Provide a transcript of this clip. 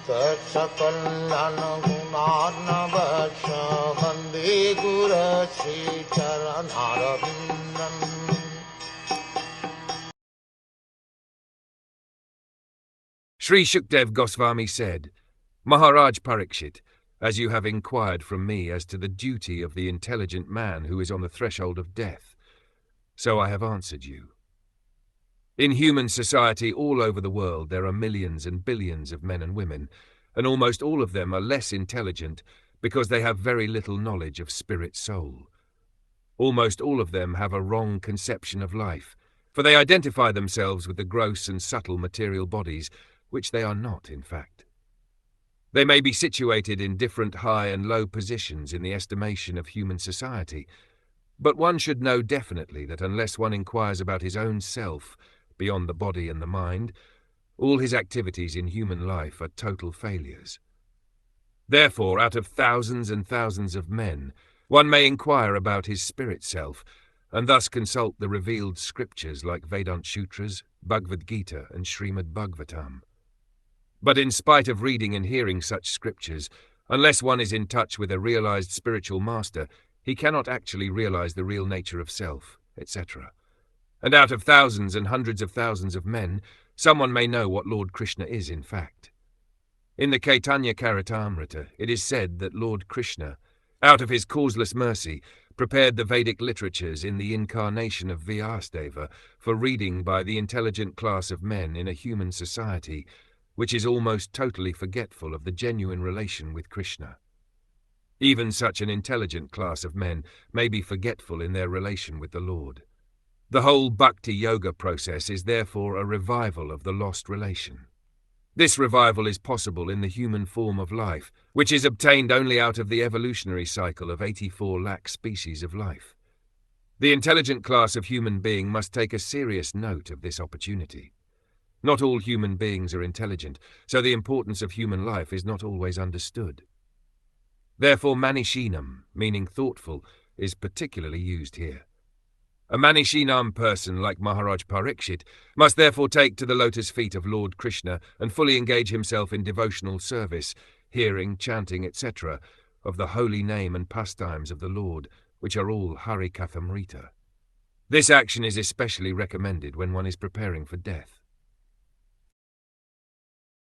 सकल्यान गुणार्णवश Vande गुरश्री चरणारविन्दम्। Sri Shukdev Goswami said, Maharaj Parikshit, as you have inquired from me as to the duty of the intelligent man who is on the threshold of death, so I have answered you. In human society all over the world there are millions and billions of men and women, and almost all of them are less intelligent because they have very little knowledge of spirit soul. Almost all of them have a wrong conception of life, for they identify themselves with the gross and subtle material bodies, which they are not, in fact. They may be situated in different high and low positions in the estimation of human society, but one should know definitely that unless one inquires about his own self, beyond the body and the mind, all his activities in human life are total failures. Therefore, out of thousands and thousands of men, one may inquire about his spirit self, and thus consult the revealed scriptures like Vedanta Sutras, Bhagavad Gita, and Srimad Bhagwatam. But in spite of reading and hearing such scriptures, unless one is in touch with a realized spiritual master, he cannot actually realize the real nature of self, etc. And out of thousands and hundreds of thousands of men, someone may know what Lord Krishna is in fact. In the Caitanya Charitamrita, it is said that Lord Krishna, out of his causeless mercy, prepared the Vedic literatures in the incarnation of Vyasadeva for reading by the intelligent class of men in a human society, which is almost totally forgetful of the genuine relation with Krishna. Even such an intelligent class of men may be forgetful in their relation with the Lord. The whole bhakti yoga process is therefore a revival of the lost relation. This revival is possible in the human form of life, which is obtained only out of the evolutionary cycle of 84 lakh species of life. The intelligent class of human being must take a serious note of this opportunity. Not all human beings are intelligent, so the importance of human life is not always understood. Therefore manishinam, meaning thoughtful, is particularly used here. A manishinam person like Maharaj Parikshit must therefore take to the lotus feet of Lord Krishna and fully engage himself in devotional service, hearing, chanting, etc., of the holy name and pastimes of the Lord, which are all Hari Kathamrita. This action is especially recommended when one is preparing for death.